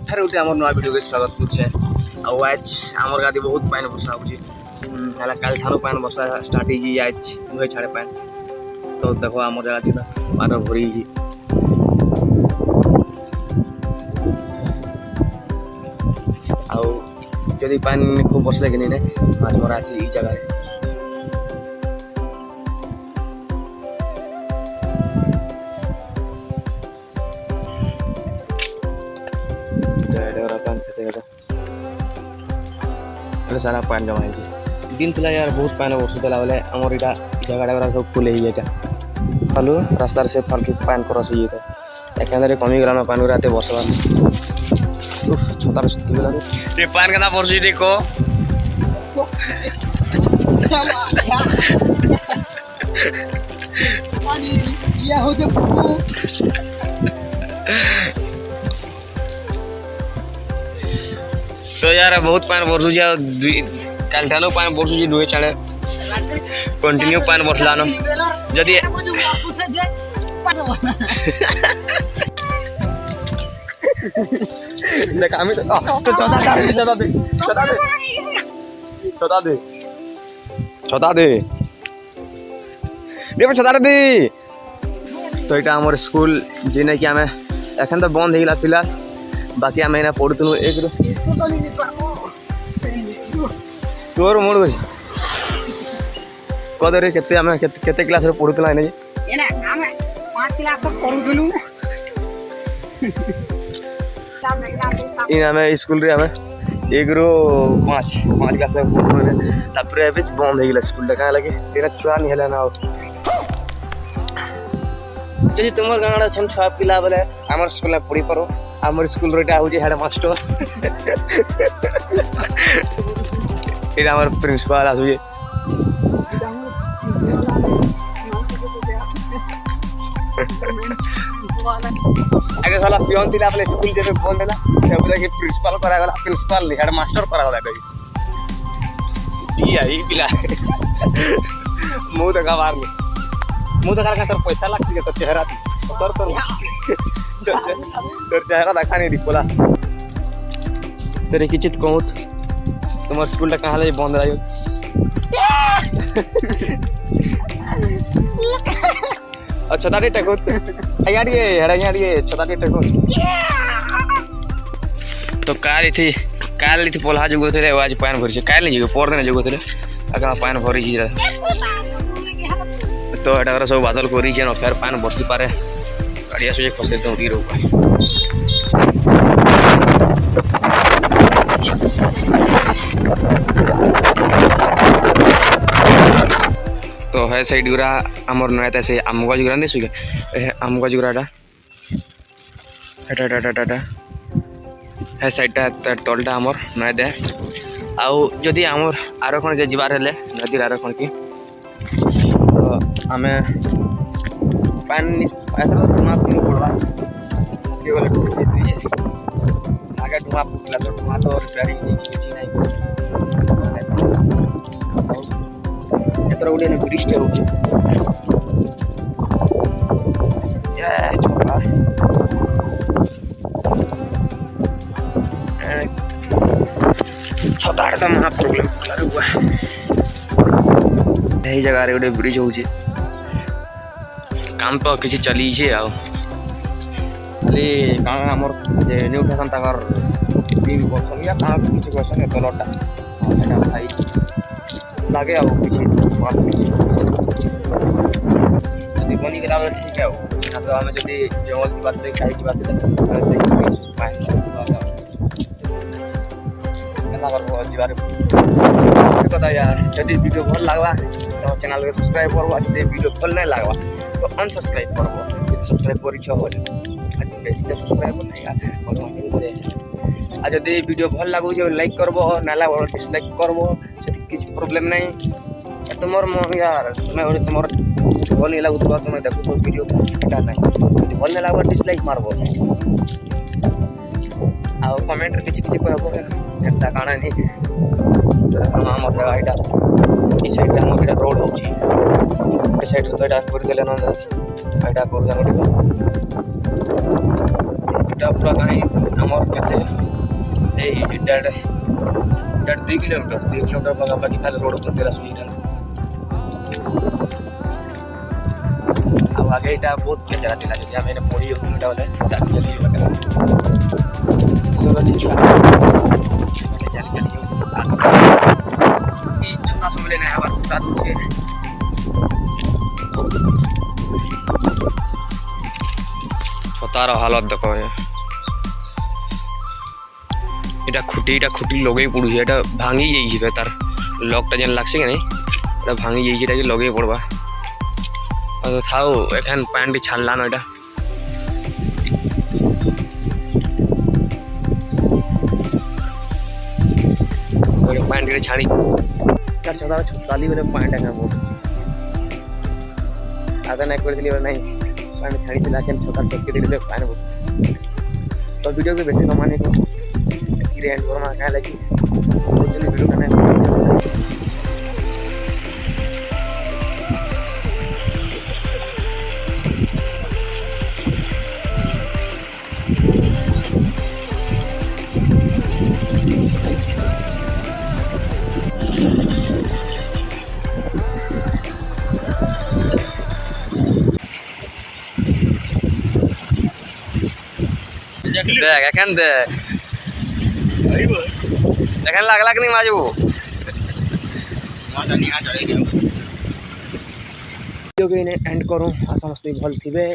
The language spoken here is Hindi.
फेर गोटे आम नुआ वीडियो के स्वागत करुचे। आज आमर गादी बहुत पानी वर्षा हो काल ठार पान वर्षा स्टार्ट आज नुहे छाड़े पान तो देखो आम गादी पान भरी आदि पानी खूब वर्षा लगे नहीं माछ मरा आसी जगह सारा पानी जमा है दिन थी यार बहुत पानी वर्षुला बोले आमर यहाँ जगह सब फुल फालू रास्तार से फालतू पान क्रस हो जाए कमिगला पानी गुरा वर्षा छतार सुतकी पान के वर्षी को तो यार बहुत पान वर्षु काल ठान पान वर्षु नुहे छाड़े कंटिन्यू पान वर्षलान जदि तो यहाँ आम स्कूल जेने कि आम एखन तो बंद होगा फिलहाल बाकी आम एना पढ़ुलु एक तोर मूड बुझ कदरे केते आम केते क्लास रे पढ़ुतला एने एना आम 5 क्लास तक पढ़ुलु इन आम स्कूल रे आम 1 रो 5 क्लास तक पढ़ुलु तापर एबे बंद होइला स्कूल का लगे तेरा छुआ नहीं हला ना जदि तुमर गांडा छन छुआ पिला बोले हमर स्कूल में पढ़ी परो आमर स्कूल रोटा हूँ हेड मास्टर ये आमर प्रिंसिपल आसुए आगे साला पियोन थिला अपने स्कूल जेबे फोन देला बोले कि प्रिंसिपल करा गला प्रिंसिपल हेड मास्टर करा गला कही ई पिला मुंह देखा मार मुंह देखा का तोर पैसा लागसी के तो चेहरा तोर तोर चेहरा देखा नहीं दिखला तेरे किचित कहूँ तुम्हार स्कूल कहाँ लगे बंद रही छता टेको छता टेको तो काल थी पोल्हा जुगो थे आज पान भरी काल नहीं जुगो पर दिन जुगो थे पान भरी तो ये सब बादल करी फेर पान बरसी पारे गाड़िया सोचे खसे तो उठी रो तो है साइड गुरा आमर नया से आमगज गुरा देखिए आमगज गुराटा है साइडटा तलटा आमर नया दे आउ जदि आमर आरक्षण के जीवार हेले नदी आरक्षण की तो आम पानी धुआं पड़ा आगे धुआं फुटला तो धुआं तो रिपेयरिंग किसी ना गोटे ब्रिजटे हो छता तो महा प्रोब्लेम यही जगह गोटे ब्रिज हो काम तो किसी चली खाली आमर जे न्यू फैशन तक टीम करसन या कहाँ किसी करसन कलरटा भाई लगे आ बनी गला ठीक है तो आम जब जंगल की बात कहीं की बात कथा यार जब वीडियो भल लगवा तो चैनल के सब्सक्राइब करवा वीडियो भल नहीं लगवा तो अनसब्सक्राइब करब सब्सक्राइब कर बेसिक सब्सक्राइब नहीं जब वीडियो भल लगुच लाइक करब ना लगे डिसलाइक करब किसी प्रॉब्लम नहीं तुमर मन यार तुम्हें तुम भल नहीं लगुवा तुम्हें देखो वीडियो ना भल नहीं लगे डिसलाइक मारब आ कमेंट किसी कहता काना नहीं आम जगह यहाँ साइड आम रोड हो साइड तो यहाँ करदे ना यहाँ कर पूरा कहीं आमर के डेढ़ 2 किलोमीटर पाखापाखि खाली रोड पर तेरा सुईटा ଆଉ ଆगे ଏଇଟା ବହୁତ ଜାଗା ଥିଲା ଯଦି ଆମେ ଏଇଟା ପଢ଼ି ଯାଉଥିଲୁ ଏଇଟା ବୋଲେ ଚାଲି ଚାଲି ଯିବା ସବୁ ଅଛି ଛୁଆ ଚାଲି ଚାଲି ଯାଉଥିଲୁ ଏଇ ଛତା ସବୁବେଳେ ନାହିଁ ହେବାର ପୁରା ଦଉଛେ ଛତାର ହାଲତ ଦେଖ এটা খুঁটি লগাই পড়ুছে এটা ভাঙি যাইছে তার লকটা যেন লাগছে কি নাই এটা ভাঙি যাইছে এটাকে লগাই পড়বা থাও এখান প্যান্টটি ছাড়লাম এটা প্যান্টটি ছাড়ি তার সদা চালি বলে প্যান্ট এখানে বহুত আদা নাই করে দিলি নাই প্যান্ট ছাড়ি দিলা কেন ছোটা চটকে দিলে প্যান্ট বহুত তো ভিডিও के বেশি কমানে को एंड करना क्या लगी वीडियो करना देख एखन देख এখানে লাগলাক নি মাজবো ভিডিওকে এন্ড করো আর সমস্ত ভাল থিবে